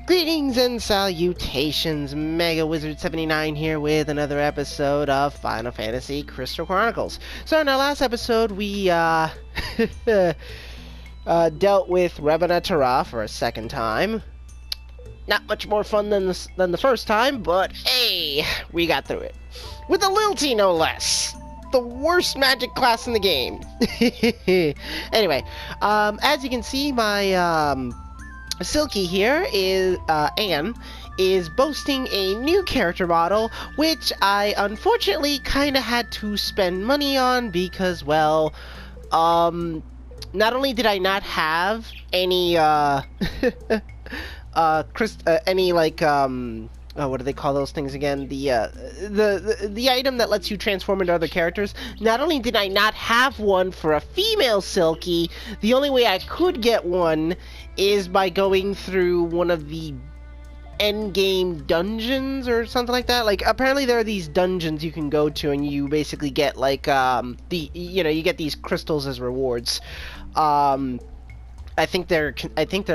Greetings and salutations, Mega Wizard 79 here with another episode of Final Fantasy Crystal Chronicles. So in our last episode, we dealt with Rebana Tara for a second time. Not much more fun than the first time, but hey, we got through it. With a Lilty, no less. The worst magic class in the game. Anyway, as you can see, my Silky here is, Anne, is boasting a new character model, which I unfortunately kind of had to spend money on because, well, not only did I not have any, what do they call those things again? The item that lets you transform into other characters. Not only did I not have one for a female Silky, the only way I could get one is by going through one of the endgame dungeons or something like that. Like, apparently there are these dungeons you can go to and you basically get, like, you get these crystals as rewards. I think they're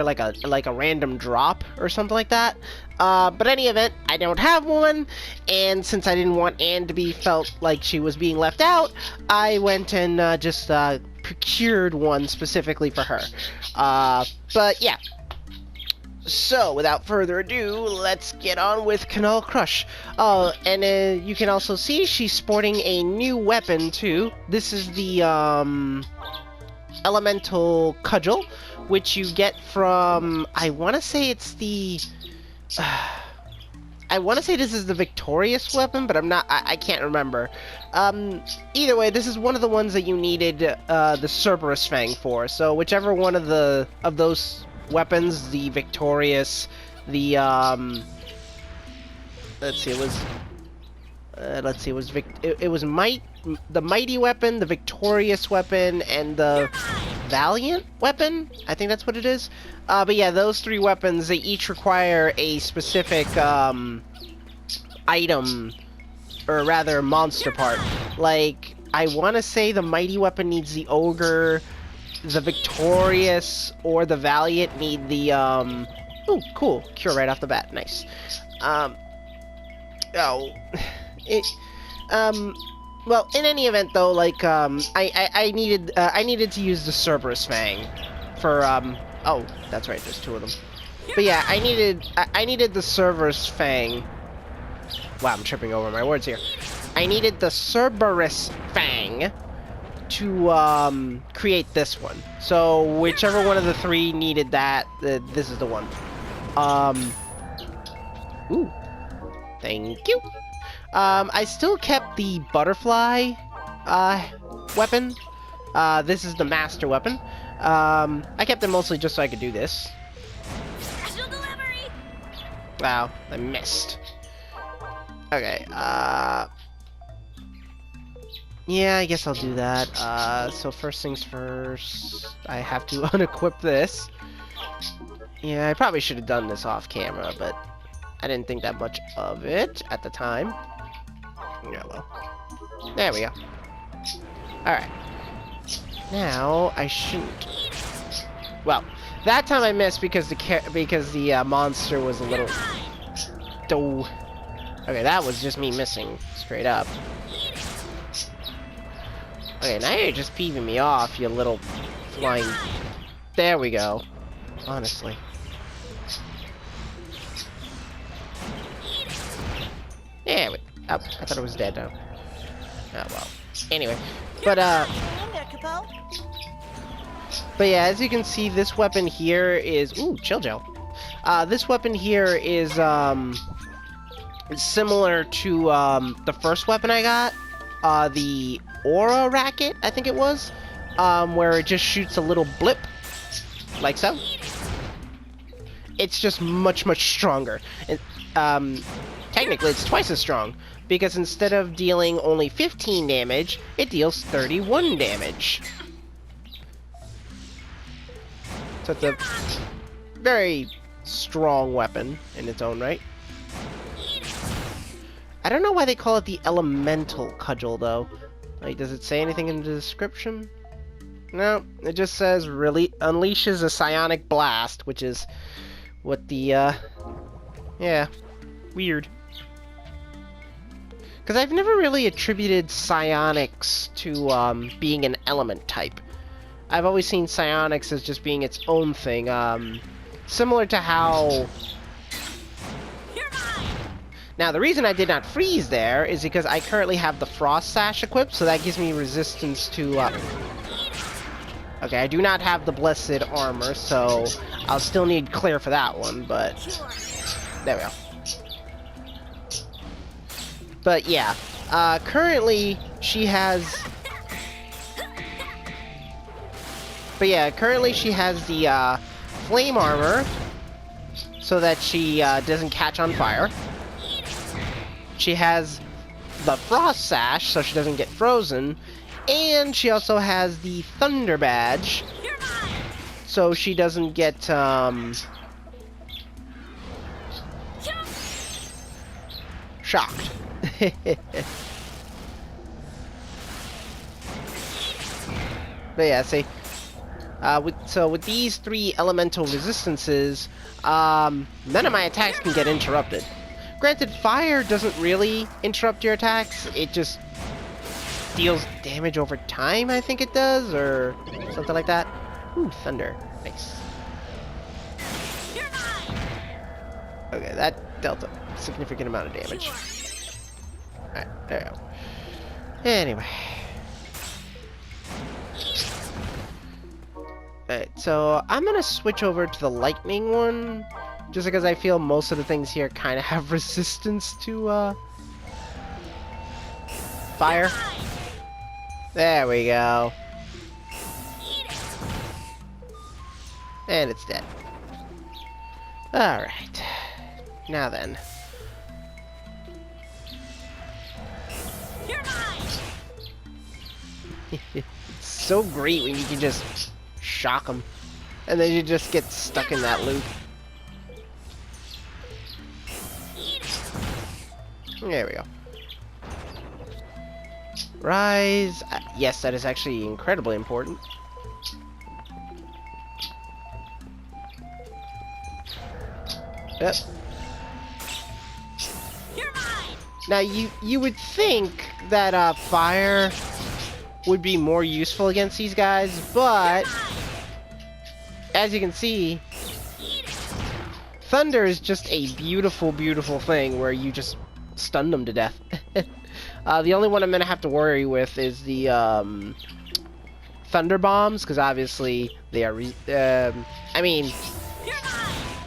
like a random drop or something like that. But any event, I don't have one, and since I didn't want Anne to be felt like she was being left out, I went and just procured one specifically for her. But yeah. So, without further ado, let's get on with Canal Crush. Oh, and you can also see she's sporting a new weapon too. This is the Elemental Cudgel, which you get from, I want to say it's the, I want to say this is the Victorious weapon, but I can't remember. Either way, this is one of the ones that you needed the Cerberus Fang for, so whichever one of those weapons, the Victorious, the, it was the Mighty weapon, the Victorious weapon, and the Valiant weapon? I think that's what it is. But yeah, those three weapons, they each require a specific, item, or rather, monster part. Like, I want to say the Mighty weapon needs the Ogre, the Victorious, or the Valiant need the, ooh, cool. Cure right off the bat. Nice. Well, in any event, though, like, I needed to use the Cerberus Fang for, oh, that's right, there's two of them. But yeah, I needed the Cerberus Fang. Wow, I'm tripping over my words here. I needed the Cerberus Fang to, create this one. So, whichever one of the three needed that, this is the one. Ooh. Thank you. I still kept the butterfly weapon. This is the master weapon. I kept it mostly just so I could do this. Special delivery. Wow, I missed. Okay, yeah, I guess I'll do that. So first things first, I have to unequip this. Yeah, I probably should have done this off camera, but I didn't think that much of it at the time. Yeah, well. There we go. Alright. Now, I shouldn't. Well, that time I missed because the monster was a little... Okay, that was just me missing. Straight up. Okay, now you're just peeving me off, you little flying... There we go. Honestly. Yeah, wait. Oh, I thought it was dead now. Oh, well. Anyway. But yeah, as you can see, this weapon here is... Ooh, chill gel. This weapon here is, similar to, the first weapon I got. The Aura Racket, I think it was. Where it just shoots a little blip. Like so. It's just much, much stronger. And, technically, it's twice as strong, because instead of dealing only 15 damage, it deals 31 damage. So it's a very strong weapon in its own right. I don't know why they call it the Elemental Cudgel, though. Like, does it say anything in the description? No, it just says unleashes a psionic blast, which is what the, yeah, weird. Because I've never really attributed psionics to, being an element type. I've always seen psionics as just being its own thing, similar to how... Now, the reason I did not freeze there is because I currently have the Frost Sash equipped, so that gives me resistance to, Okay, I do not have the Blessed Armor, so I'll still need Clear for that one, but... There we go. But, yeah. Currently, she has... But yeah, currently she has the, Flame Armor, so that she, doesn't catch on fire. She has the Frost Sash, so she doesn't get frozen. And she also has the Thunder Badge, so she doesn't get, shocked. But yeah, see, with these 3 elemental resistances, none of my attacks can get interrupted. Granted, fire doesn't really interrupt your attacks, it just deals damage over time, I think it does, or something like that. Ooh, thunder. Nice. Okay, that dealt a significant amount of damage. Alright, there we go. Anyway. Alright, so I'm gonna switch over to the lightning one, just because I feel most of the things here kind of have resistance to, fire. There we go. And it's dead. Alright. Now then. It's so great when you can just shock them. And then you just get stuck in that loop. There we go. Rise. Yes, that is actually incredibly important. Yep. Now, you would think that fire would be more useful against these guys, but as you can see, thunder is just a beautiful, beautiful thing where you just stun them to death. The only one I'm gonna have to worry with is the thunder bombs, because obviously they are. I mean,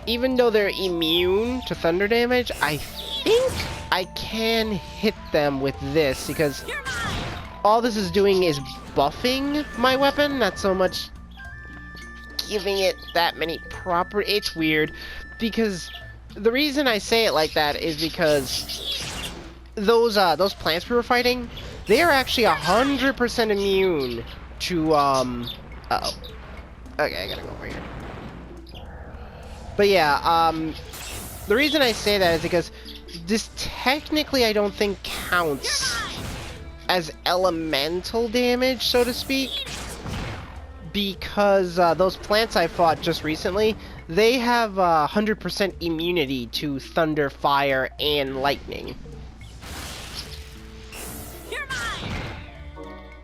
even though they're immune to thunder damage, I think I can hit them with this, because all this is doing is buffing my weapon, not so much giving it that many proper. It's weird, because the reason I say it like that is because those plants we were fighting, they are actually 100% immune to uh-oh. Okay, I gotta go over here. But yeah, the reason I say that is because this technically I don't think counts as elemental damage, so to speak, because those plants I fought just recently, they have 100% immunity to thunder, fire, and lightning.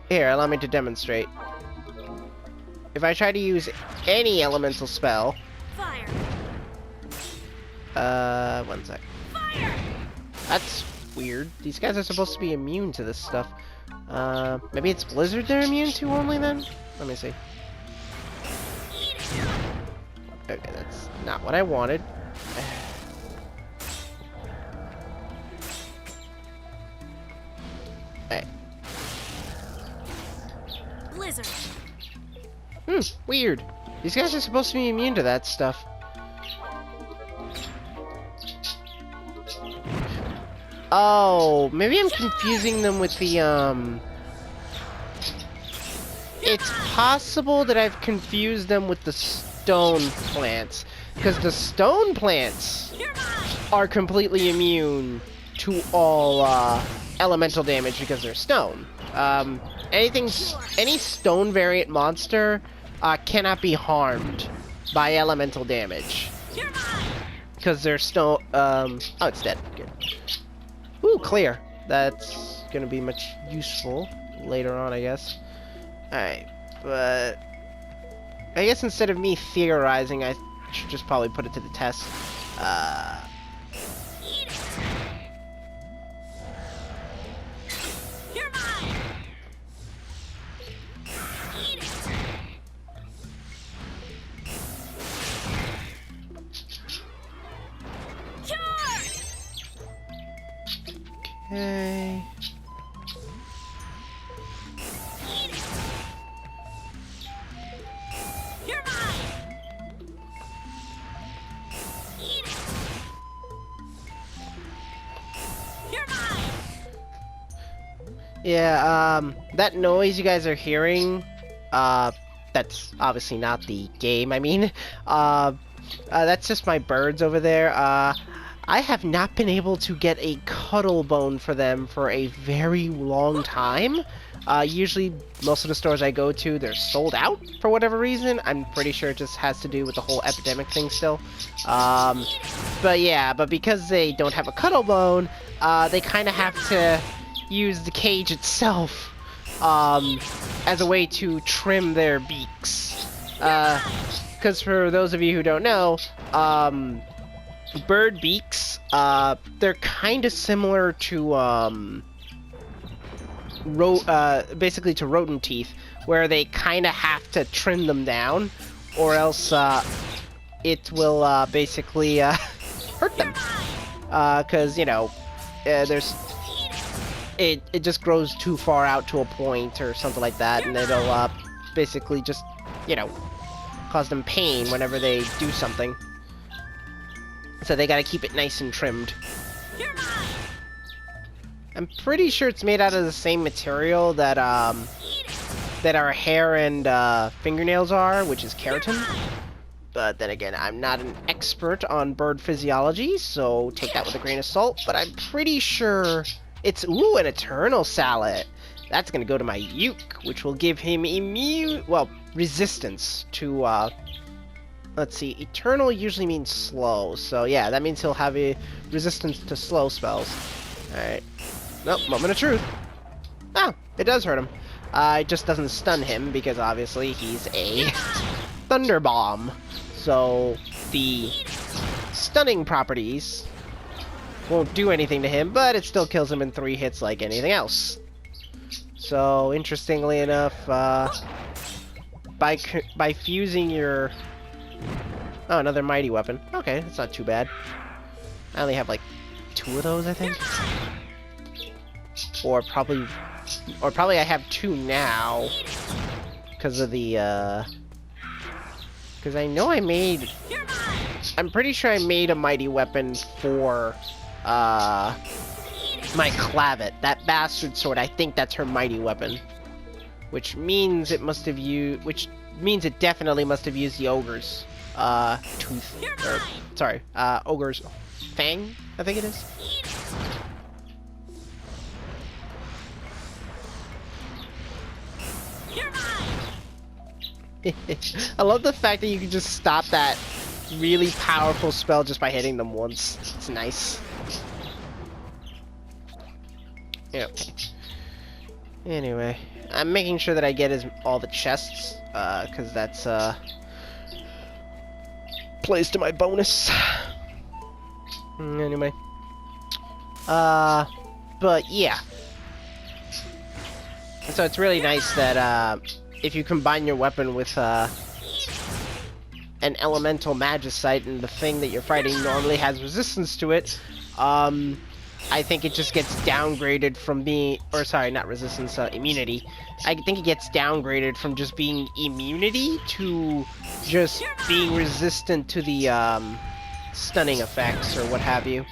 Here, allow me to demonstrate. If I try to use any elemental spell... Fire. One sec. Fire. That's weird. These guys are supposed to be immune to this stuff. Maybe it's Blizzard they're immune to only then? Let me see. Okay, that's not what I wanted. Hey. Blizzard. Weird. These guys are supposed to be immune to that stuff. Oh, maybe I'm confusing them with the, It's possible that I've confused them with the stone plants. Because the stone plants are completely immune to all, elemental damage because they're stone. Any stone variant monster, cannot be harmed by elemental damage. You're mine. Because there's still, oh, it's dead. Good. Ooh, clear. That's gonna be much useful later on, I guess. Alright, but I guess instead of me theorizing, I should just probably put it to the test. Eat it. You're mine. Eat it. Cure. Okay. Eat it. You're mine. Eat it. You're mine. Yeah, that noise you guys are hearing, that's obviously not the game, I mean. That's just my birds over there. I have not been able to get a cuddle bone for them for a very long time. Usually, most of the stores I go to, they're sold out for whatever reason. I'm pretty sure it just has to do with the whole epidemic thing still. But yeah, but because they don't have a cuddle bone, they kind of have to use the cage itself as a way to trim their beaks. Because for those of you who don't know, bird beaks, they're kind of similar to basically to rodent teeth, where they kind of have to trim them down, or else it will basically hurt them. Because you know, there's it just grows too far out to a point or something like that, and it'll basically just, you know, cause them pain whenever they do something. So they gotta keep it nice and trimmed. I'm pretty sure it's made out of the same material that that our hair and fingernails are, which is keratin. But then again, I'm not an expert on bird physiology, so take that with a grain of salt. But I'm pretty sure it's, ooh, an eternal salad. That's gonna go to my Uke, which will give him resistance to, let's see, eternal usually means slow. So yeah, that means he'll have a resistance to slow spells. Alright. Nope, moment of truth. Oh, it does hurt him. It just doesn't stun him, because obviously he's a Thunder Bomb. So the stunning properties won't do anything to him, but it still kills him in 3 hits like anything else. So, interestingly enough, by fusing your... Oh, another mighty weapon. Okay, that's not too bad. I only have like 2 of those, I think. Or probably I have 2 now. Because of the, because I know I made... I'm pretty sure I made a mighty weapon for, my clavet. That bastard sword, I think that's her mighty weapon. Which means it must have used... Which means it definitely must have used the ogre's, tooth. Or, sorry, ogre's fang, I think it is. I love the fact that you can just stop that really powerful spell just by hitting them once. It's nice. Yeah, okay. Anyway, I'm making sure that I get all the chests, because that's, plays to my bonus. Anyway. But yeah. So it's really nice that, if you combine your weapon with, an elemental magicite and the thing that you're fighting normally has resistance to it, I think it just gets downgraded from being, or sorry, not resistance, immunity. I think it gets downgraded from just being immunity to just being resistant to the, stunning effects or what have you.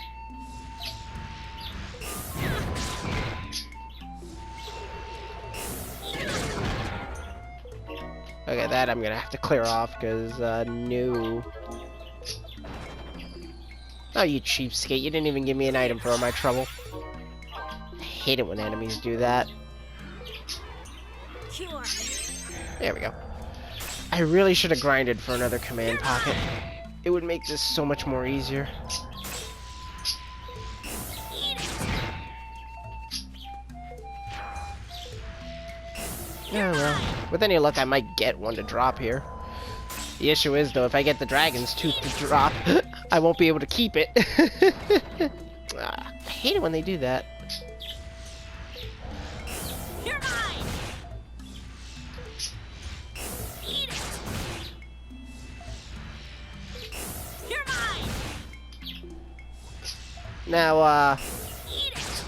Okay, that I'm gonna have to clear off, because, no. Oh, you cheapskate, you didn't even give me an item for all my trouble. I hate it when enemies do that. Cure. There we go. I really should have grinded for another command pocket. It would make this so much more easier. Yeah, well, with any luck, I might get one to drop here. The issue is, though, if I get the dragon's tooth to drop, I won't be able to keep it. I hate it when they do that. You're mine. Eat it. You're mine. Now, Eat it.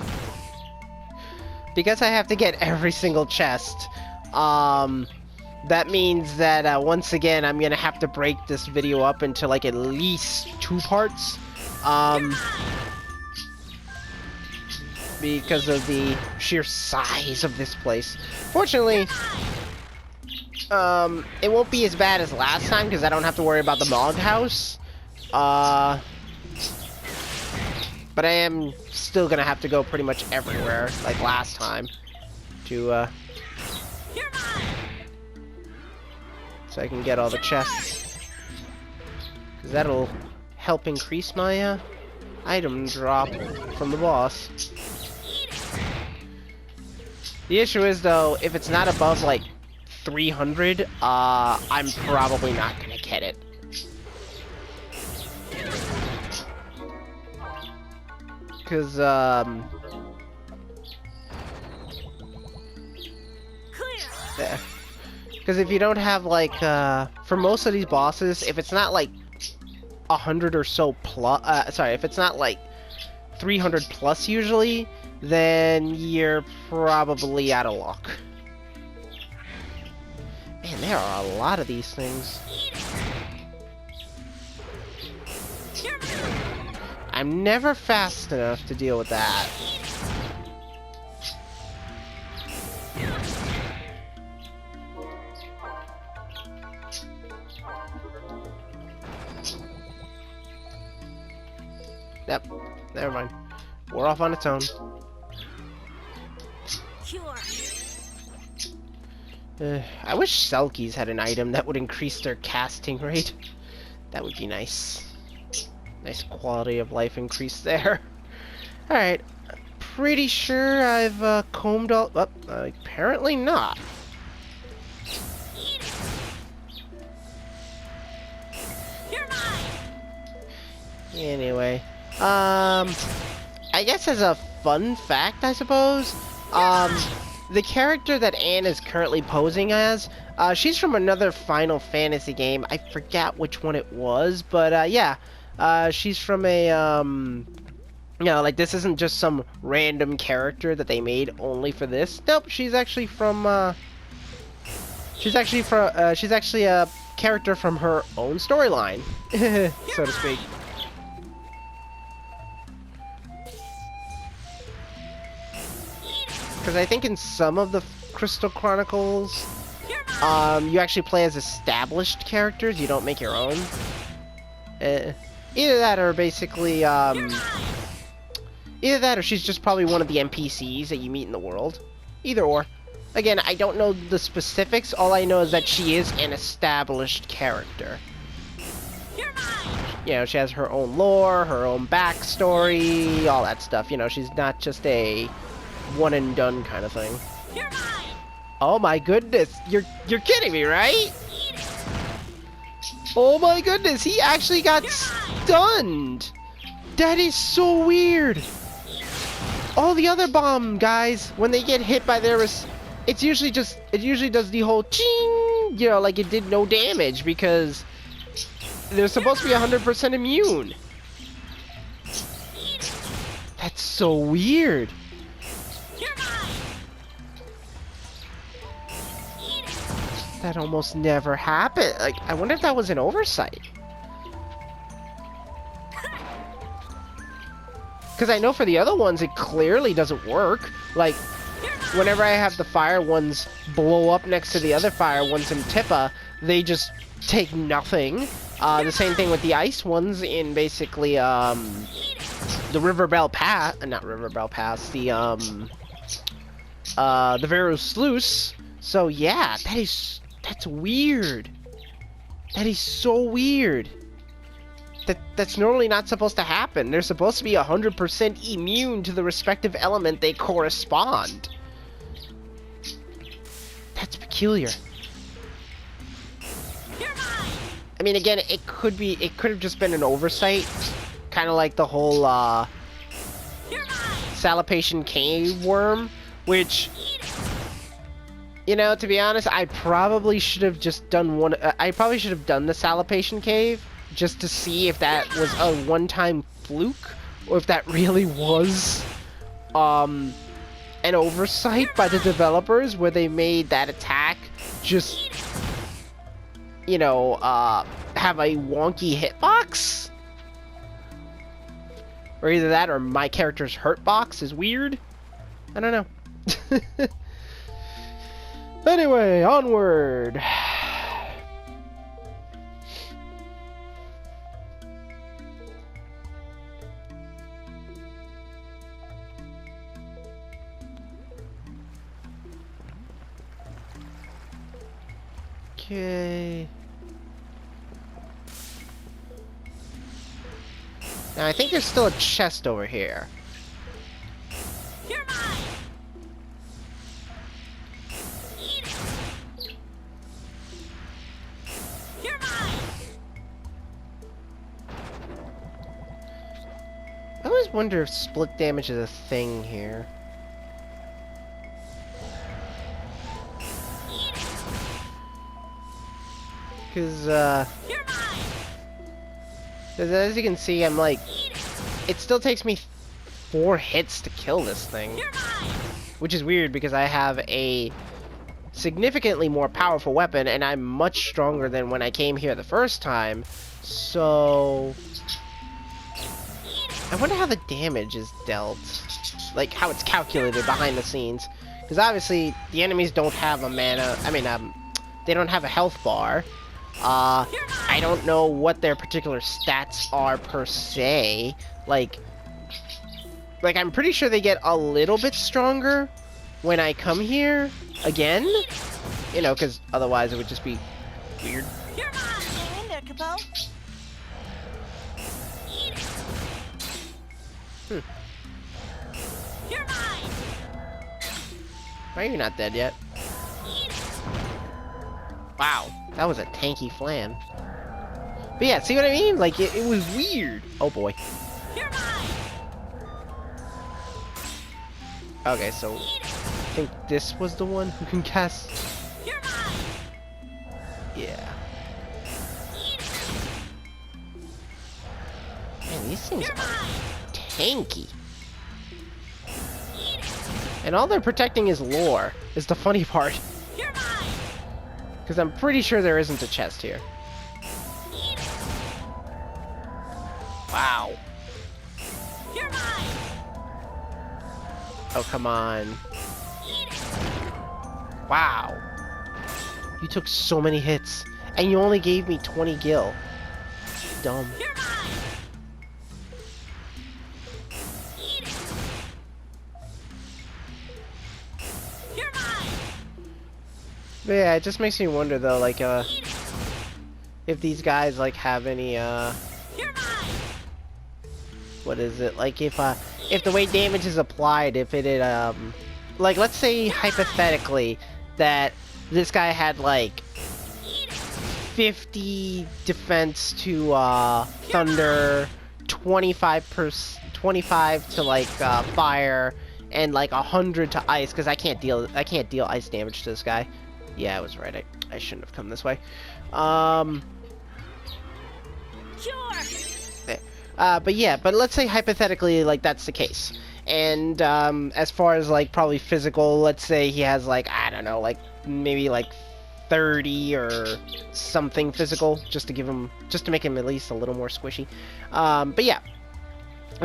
because I have to get every single chest, that means that, once again, I'm gonna have to break this video up into, like, at least 2 parts. Because of the sheer size of this place. Fortunately, it won't be as bad as last time, because I don't have to worry about the Mog House. But I am still gonna have to go pretty much everywhere, like last time, to, You're mine. so I can get all the chests. Because that'll help increase my, item drop from the boss. The issue is, though, if it's not above, like, 300, I'm probably not gonna get it. Because, Clear. Because if you don't have, like, for most of these bosses, if it's not, like, 100 or so plus, sorry, if it's not, like, 300 plus usually, then you're probably out of luck. Man, there are a lot of these things. You're mine. I'm never fast enough to deal with that. Yep, never mind. We're off on its own. Cure. I wish Selkies had an item that would increase their casting rate. That would be nice. Nice quality of life increase there. Alright. Pretty sure I've combed all... Oh, apparently not. Eat it. You're mine. Anyway. I guess as a fun fact, I suppose, the character that Anne is currently posing as, she's from another Final Fantasy game. I forgot which one it was, but, yeah. She's from a, you know, like, this isn't just some random character that they made only for this. Nope, she's actually from, she's actually a character from her own storyline, so to speak. Because I think in some of the Crystal Chronicles, you actually play as established characters. You don't make your own. Either that or basically, either that or she's just probably one of the NPCs that you meet in the world. Either or. Again, I don't know the specifics. All I know is that she is an established character. You know, she has her own lore, her own backstory, all that stuff. You know, she's not just a one and done kind of thing. Oh my goodness, you're kidding me, right? Oh my goodness, he actually got stunned. That is so weird. All the other bomb guys, when they get hit by their, it usually does the whole ching, you know, like it did no damage because they're supposed to be 100% immune. That's so weird. That almost never happened. Like, I wonder if that was an oversight. Because I know for the other ones, it clearly doesn't work. Like, whenever I have the fire ones blow up next to the other fire ones in Tippa, they just take nothing. The same thing with the ice ones in basically, the River Bell Pass, not River Bell Pass, the Vero Sluice. So yeah, that's weird. That is so weird. that's normally not supposed to happen. They're supposed to be 100% immune to the respective element they correspond. That's peculiar. You're mine. I mean, again, it could have just been an oversight, kind of like the whole You're mine. Salapation cave worm, which, you know, to be honest, I probably should have just done one. I probably should have done the Salapation cave just to see if that was a one-time fluke or if that really was an oversight by the developers where they made that attack just, you know, have a wonky hitbox. Or either that or my character's hurt box is weird. I don't know. Anyway, onward. Okay. Now I think there's still a chest over here. You're mine. Eat it. You're mine. I always wonder if split damage is a thing here. Eat it. Because, You're mine. as you can see, I'm like, Eat it. it still takes me 4 hits to kill this thing. You're mine. Which is weird because I have a significantly more powerful weapon and I'm much stronger than when I came here the first time. So I wonder how the damage is dealt. Like how it's calculated behind the scenes. Because obviously the enemies don't have a mana, they don't have a health bar. I don't know what their particular stats are per se. Like I'm pretty sure they get a little bit stronger when I come here again. You know, because otherwise it would just be weird. You're mine. Get in there, Capo. Eat it. You're mine. Why are you not dead yet? Eat it. Wow, that was a tanky flan. But yeah, see what I mean? Like, it was weird. Oh boy. You're mine. Okay, so I think this was the one who can cast. You're mine. Yeah. Eat it. Man, these things You're are mine. tanky. Eat it. And all they're protecting is lore, is the funny part. You're mine. Because I'm pretty sure there isn't a chest here. Eat it. Wow. You're mine. Oh, come on. Eat it. Wow. You took so many hits, and you only gave me 20 gil. Dumb. You're mine. Eat it. You're mine. But yeah, it just makes me wonder though, like, Eat it. if these guys, like, have any, You're mine. what is it? Like, if the way damage is applied, if it, like, let's say, hypothetically, that this guy had, like, 50 defense to, thunder, 25 to, like, fire, and, like, 100 to ice, because I can't deal ice damage to this guy. Yeah, I was right, I shouldn't have come this way. Cure. But yeah, but let's say hypothetically, like, that's the case. And, as far as, like, probably physical, let's say he has, like, I don't know, like, maybe, like, 30 or something physical, just to make him at least a little more squishy. But yeah.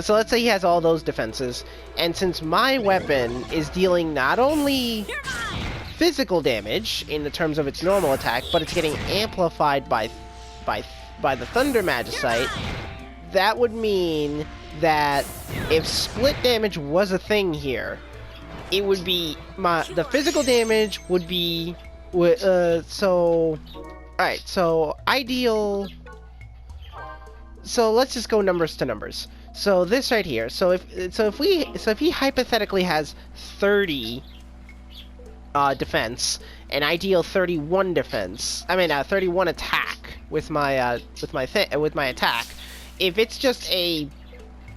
So let's say he has all those defenses, and since my weapon is dealing not only physical damage, in the terms of its normal attack, but it's getting amplified by the Thunder Magicite, that would mean that if split damage was a thing here, it would be the physical damage would be so alright, so ideal. so let's just go numbers to numbers. So this right here. So if he hypothetically has 30 defense, and I deal 31 defense. I mean 31 attack with my attack. If it's just a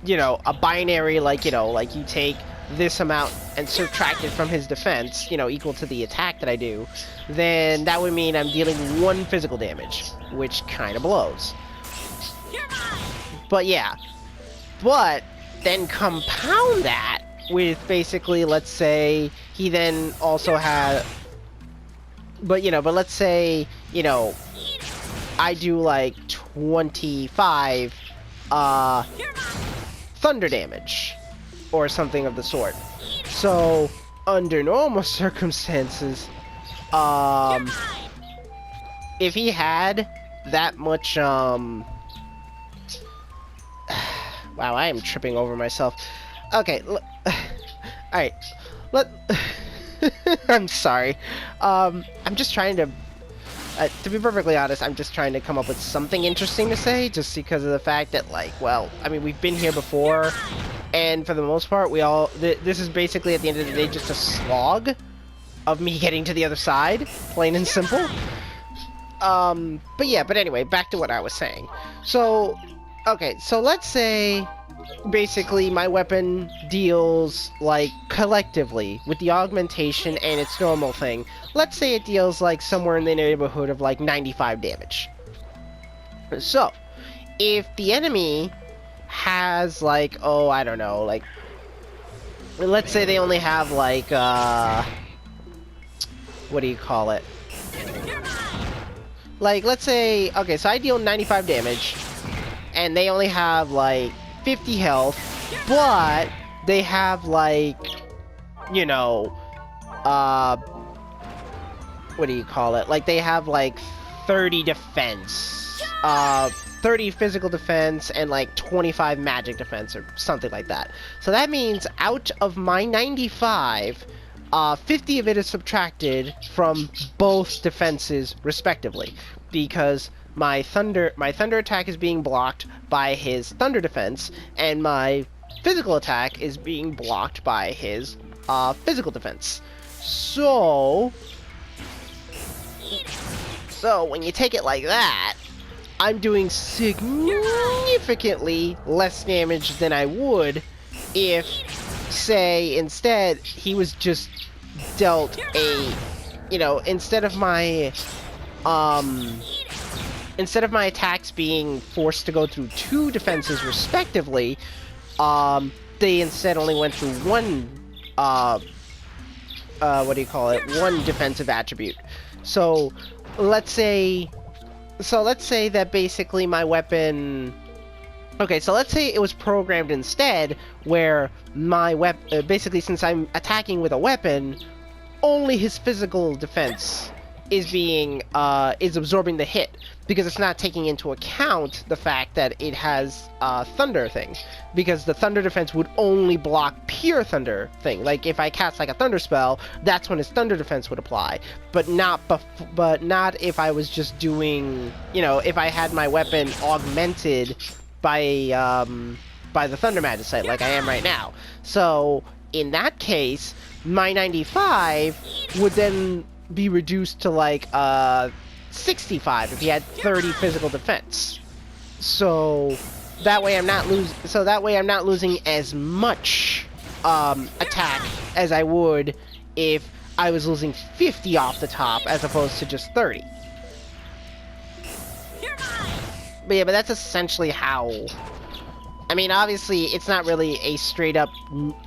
a binary, like you take this amount and subtract it from his defense, equal to the attack that I do, then that would mean I'm dealing 1 physical damage, which kind of blows. But yeah, but then compound that with basically, let's say he then also had, but let's say I do like 25 thunder damage or something of the sort. So under normal circumstances, if he had that much wow, I am tripping over myself. Okay, alright, I'm sorry. I'm just trying to be perfectly honest, I'm just trying to come up with something interesting to say, just because of the fact that, like, well, I mean, we've been here before, and for the most part, this is basically, at the end of the day, just a slog of me getting to the other side, plain and simple. But anyway, back to what I was saying. So, okay, so let's say, basically, my weapon deals, like, collectively, with the augmentation and its normal thing, let's say it deals, like, somewhere in the neighborhood of, like, 95 damage. So, if the enemy has, like, oh, I don't know, like, let's say they only have, like, what do you call it? Like, let's say, okay, so I deal 95 damage, and they only have, like, 50 health, but they have, like, what do you call it? Like, they have, like, 30 defense, 30 physical defense, and, like, 25 magic defense, or something like that. So that means, out of my 95, 50 of it is subtracted from both defenses, respectively, because my thunder attack is being blocked by his thunder defense, and my physical attack is being blocked by his physical defense. So when you take it like that, I'm doing significantly less damage than I would if, say, instead he was just dealt a, instead of my attacks being forced to go through 2 defenses respectively, they instead only went through 1, what do you call it, 1 defensive attribute. So let's say that basically my weapon, okay, so let's say it was programmed instead where my weapon, basically, since I'm attacking with a weapon, only his physical defense is being, is absorbing the hit, because it's not taking into account the fact that it has thunder thing, because the thunder defense would only block pure thunder thing. Like, if I cast, like, a thunder spell, that's when his thunder defense would apply, but not if I was just doing, if I had my weapon augmented by the thunder magicite, like I am right now. So in that case, my 95 would then be reduced to, like, 65 if he had 30 physical defense. So that way I'm not losing as much attack as I would if I was losing 50 off the top as opposed to just 30. But yeah, but that's essentially how, I mean, obviously, it's not really a straight up,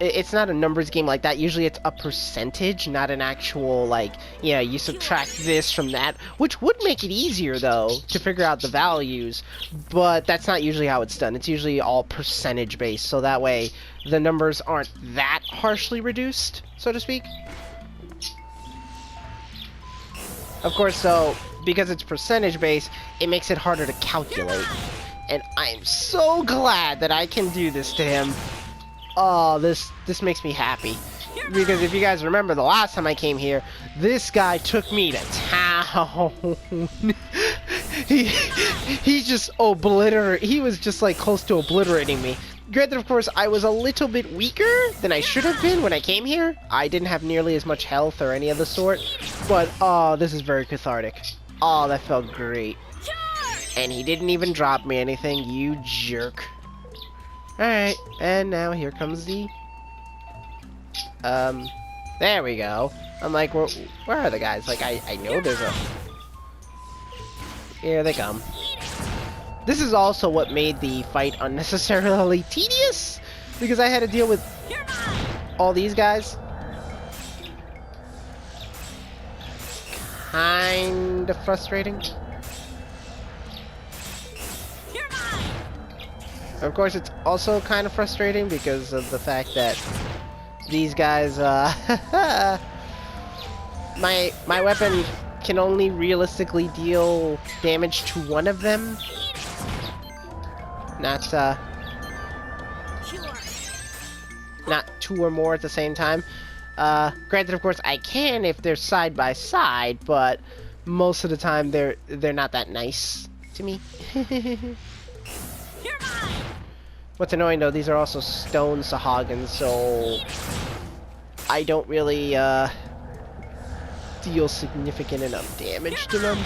it's not a numbers game like that. Usually it's a percentage, not an actual, like, you subtract this from that, which would make it easier, though, to figure out the values, but that's not usually how it's done. It's usually all percentage based, so that way the numbers aren't that harshly reduced, so to speak. Of course, so, because it's percentage based, it makes it harder to calculate. And I'm so glad that I can do this to him. Oh, this makes me happy. Because if you guys remember the last time I came here, this guy took me to town. He just he was just like close to obliterating me. Granted, of course, I was a little bit weaker than I should have been when I came here. I didn't have nearly as much health or any of the sort, but oh, this is very cathartic. Oh, that felt great. And he didn't even drop me anything, you jerk. Alright, and now here comes the... there we go. I'm like, where are the guys? Like, I know there's a... Here they come. This is also what made the fight unnecessarily tedious, because I had to deal with all these guys. Kind of frustrating. Of course, it's also kind of frustrating because of the fact that these guys, my weapon can only realistically deal damage to one of them. Not two or more at the same time. Granted, of course, I can if they're side by side, but most of the time they're not that nice to me. What's annoying though, these are also stone Sahagins, so I don't really deal significant enough damage to them.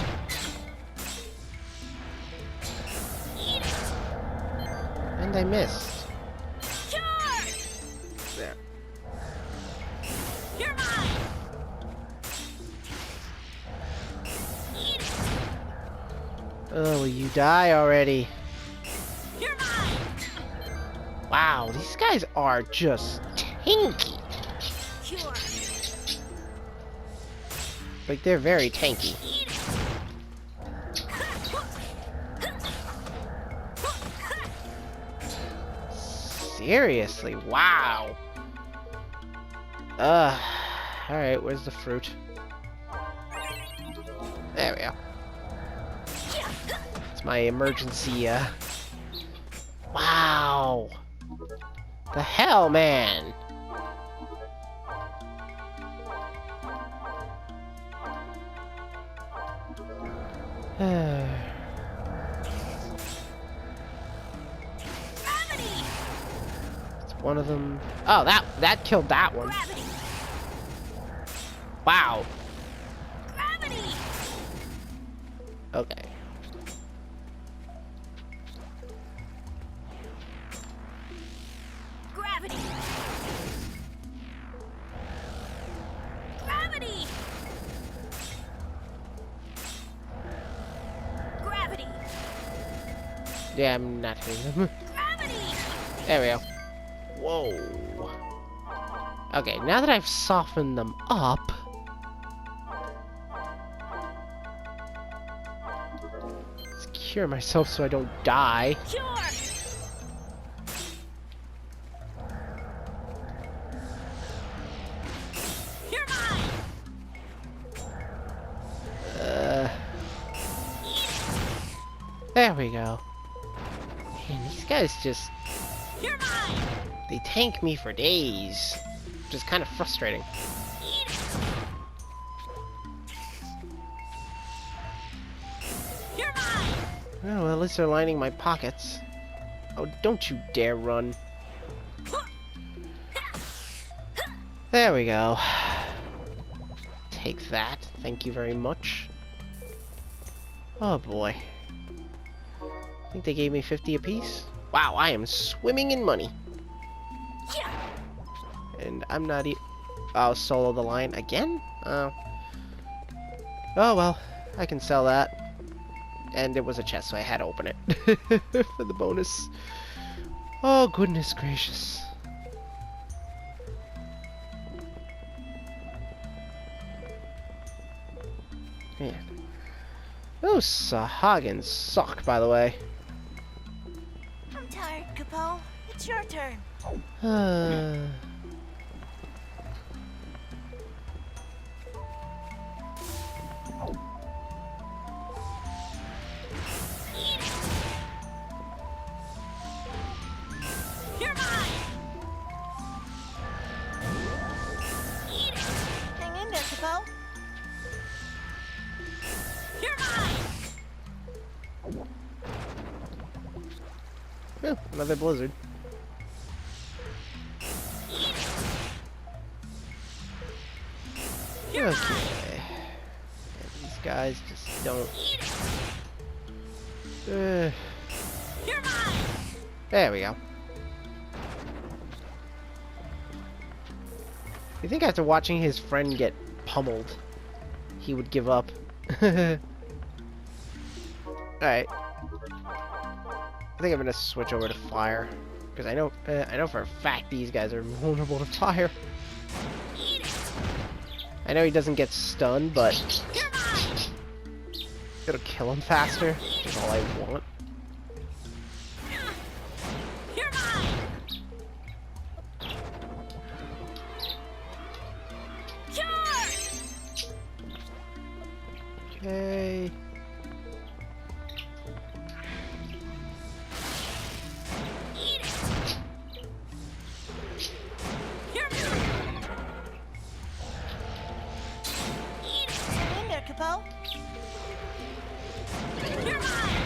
And I missed. There. Oh, will you die already? Wow, these guys are just tanky. Like, they're very tanky. Seriously, wow. Alright, where's the fruit? There we go. It's my emergency, Wow. The hell, man. It's one of them. Oh, that killed that one. Wow. Okay. Yeah, I'm not hitting them. There we go. Whoa. Okay, now that I've softened them up... Let's cure myself so I don't die. There we go. Man, these guys just... They tank me for days. Which is kind of frustrating. Oh, well, at least they're lining my pockets. Oh, don't you dare run. There we go. Take that. Thank you very much. Oh, boy. I think they gave me 50 apiece. Wow, I am swimming in money. And I'm not I'll solo the line again? Oh. Oh, well. I can sell that. And there was a chest, so I had to open it. For the bonus. Oh, goodness gracious. Man. Those Sahagins suck, by the way. I'm tired, Capo. It's your turn. Hang in there, Capo. Another blizzard. Okay. And these guys just don't. You're mine. There we go. You think after watching his friend get pummeled, he would give up? Alright. I think I'm gonna switch over to fire. Because I know for a fact these guys are vulnerable to fire. I know he doesn't get stunned, but it'll kill him faster, which is all I want. You're mine. Cure. Okay. Surrender, Capo. You're mine.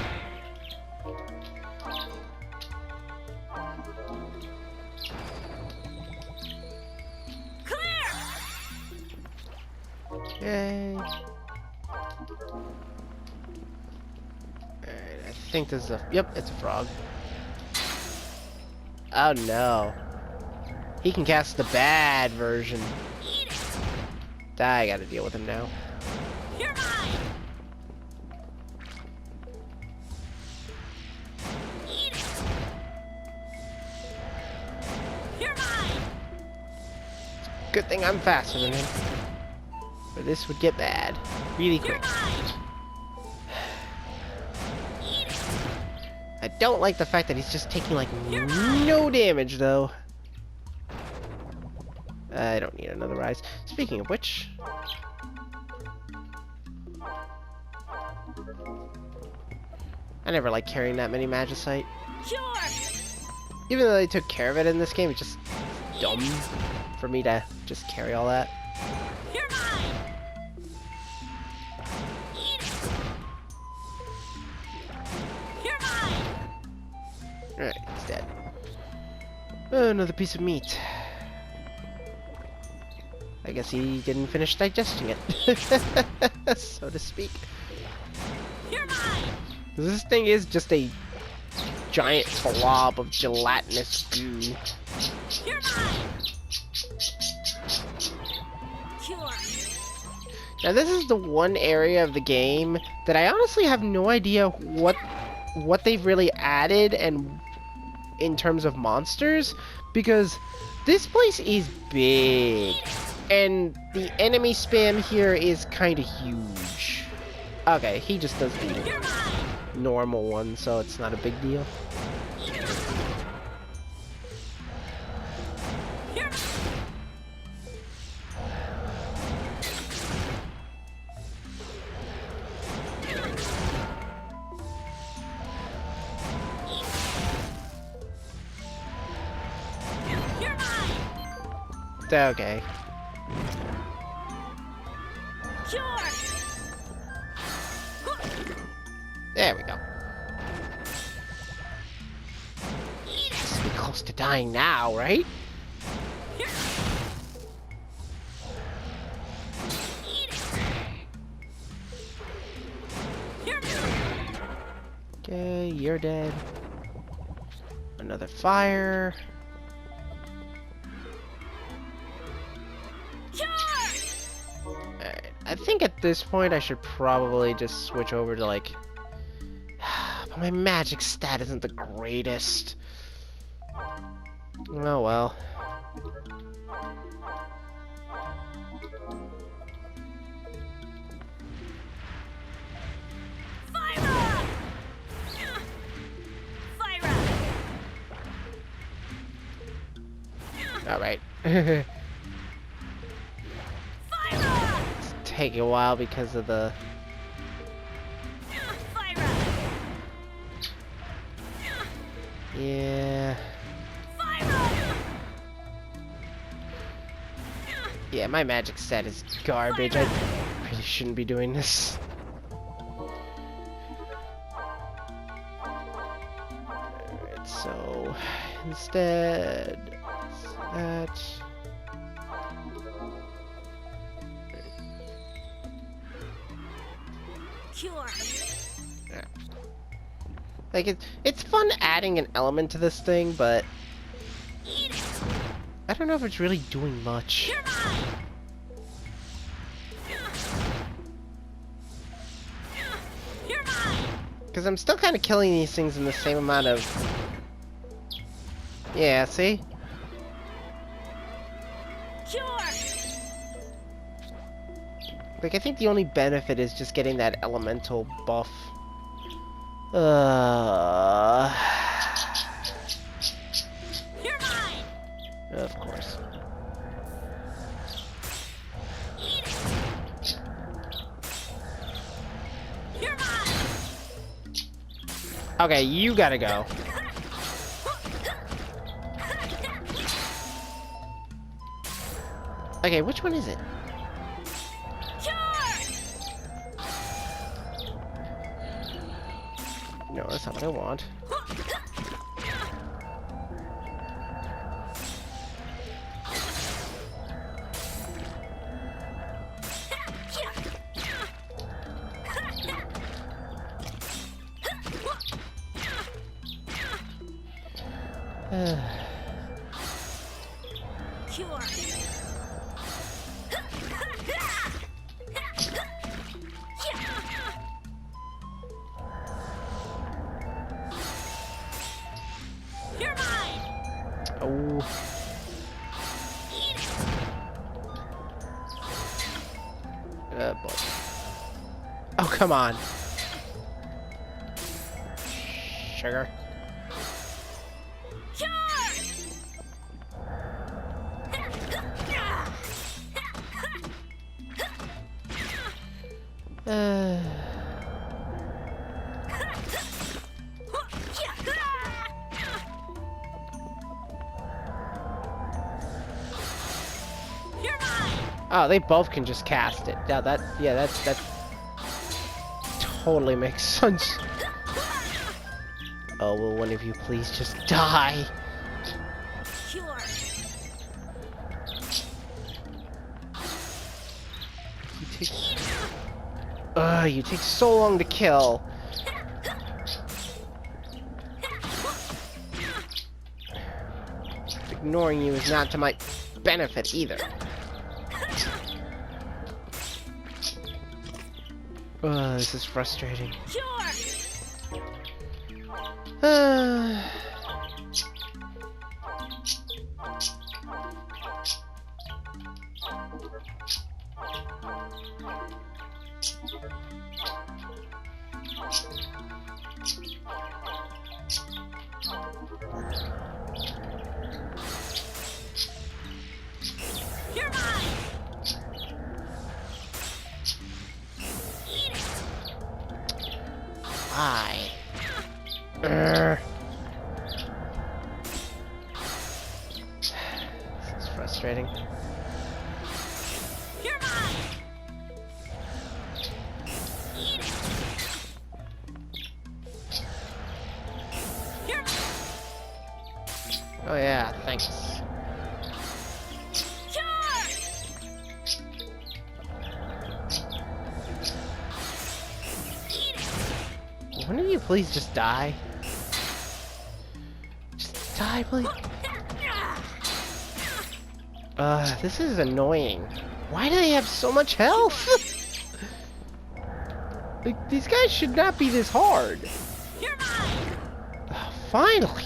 Clear. Yay. Alright, I think this is a... Yep, it's a frog. Oh no. He can cast the bad version. I gotta deal with him now. You're mine. Eat it. You're mine. Good thing I'm faster than him. Or this would get bad. Really You're quick. mine. Eat it. I don't like the fact that he's just taking like no damage though. I don't need another rise. Speaking of which, I never liked carrying that many magicite. Cure. Even though they took care of it in this game, it's just dumb for me to just carry all that. You're mine. Eat it. You're mine. Alright, he's dead. Oh, another piece of meat. I guess he didn't finish digesting it, so to speak. You're mine. This thing is just a giant blob of gelatinous goo. You're mine. Cure. Now this is the one area of the game that I honestly have no idea what they've really added and in terms of monsters, because this place is big and the enemy spam here is kind of huge. Okay, he just does the You're mine. normal one, so it's not a big deal. You're You're mine. Okay. Cure. There we go. Has to be close to dying now, right? Eat it. You're mine. Okay, you're dead. Another fire. Cure. Alright, I think at this point I should probably just switch over to like... But my magic stat isn't the greatest. Oh well. Fire up. Fire up. Alright. Fire up. Taking a while because of the... Fire up. Yeah... Fire up. Yeah, my magic set is garbage. I really shouldn't be doing this. Alright, so... Instead, that. Cure. Yeah. Like it's fun adding an element to this thing, but Eat it. I don't know if it's really doing much. You're mine. You're mine. Because I'm still kind of killing these things in the same amount of. Yeah, see? Cure. Like, I think the only benefit is just getting that elemental buff. You're mine. Of course. Eat it. You're mine. Okay, you gotta go. Okay, which one is it? No, that's not what I want. Cure. You're mine. Oh. Eat it. Boy. Oh, come on. Sugar. You're mine. Oh, they both can just cast it. Yeah, that totally makes sense. Oh, will one of you please just die? Cure. You take so long to kill. Ignoring you is not to my benefit either. This is frustrating. Cure. You're mine. Eat it. Why? This is frustrating. You're mine. Eat it. You're mine. Oh yeah, thanks. Cure. Eat it. One of you please just die? Just die, please. This is annoying. Why do they have so much health? Like, these guys should not be this hard. You're mine. Finally!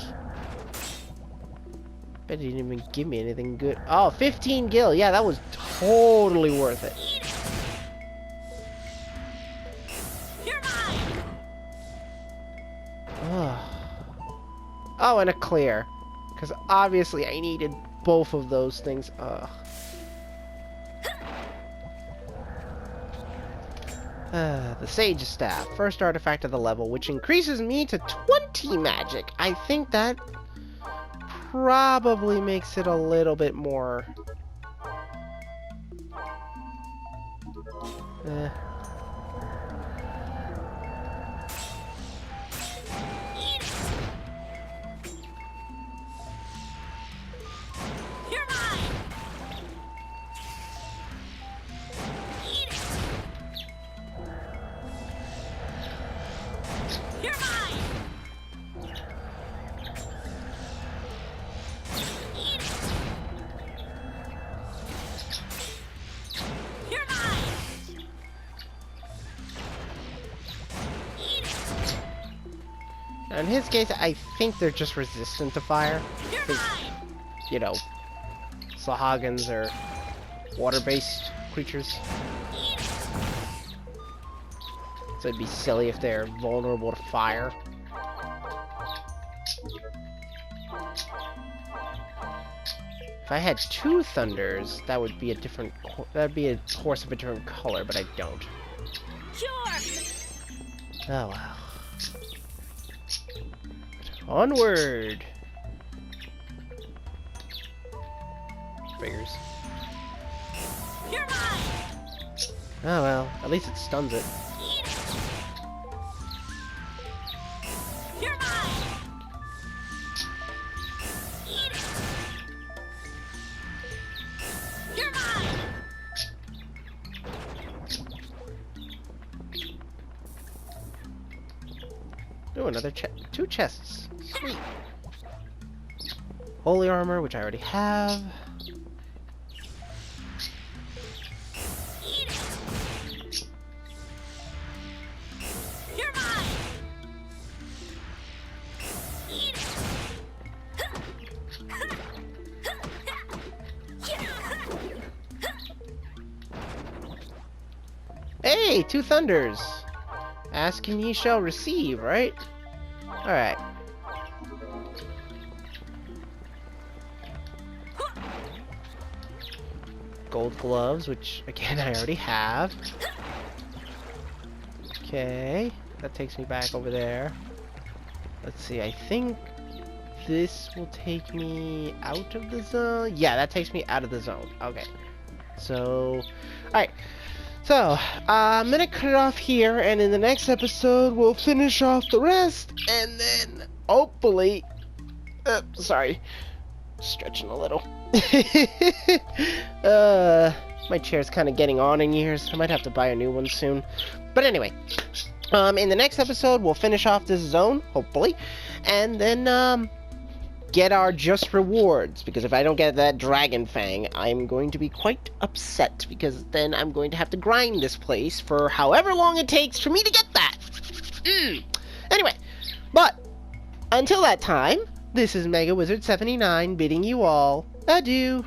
Bet he didn't even give me anything good. Oh, 15 gil. Yeah, that was totally worth it. Eat it. You're mine. Oh, and a clear. Because obviously I needed both of those things. The Sage Staff. First artifact of the level, which increases me to 20 magic. I think that probably makes it a little bit more... In his case, I think they're just resistant to fire. You're 'Cause, mine. you know, Sahagins are water-based creatures. Eat it. So it'd be silly if they're vulnerable to fire. If I had 2 thunders, that would be a different. That'd be a horse of a different color, but I don't. Cure. Oh well. Onward. Figures. You're mine. Oh well. At least it stuns it. Eat it. You're mine. Eat it. You're mine. Oh, another 2 chests. Sweet. Holy armor, which I already have. Eat it. You're mine. Eat it. Hey, 2 thunders. Ask and ye shall receive, right? Alright. Gold gloves, which again I already have. Okay, that takes me back over there. Let's see, I think this will take me out of the zone. Yeah, that takes me out of the zone. Okay. So, alright. So, I'm gonna cut it off here, and in the next episode, we'll finish off the rest, and then, hopefully, sorry, stretching a little. My chair's kind of getting on in years. I might have to buy a new one soon. But anyway, in the next episode, we'll finish off this zone, hopefully, and then, get our just rewards, because if I don't get that Dragon Fang, I'm going to be quite upset, because then I'm going to have to grind this place for however long it takes for me to get that. Anyway, but until that time, this is Mega Wizard 79 bidding you all adieu.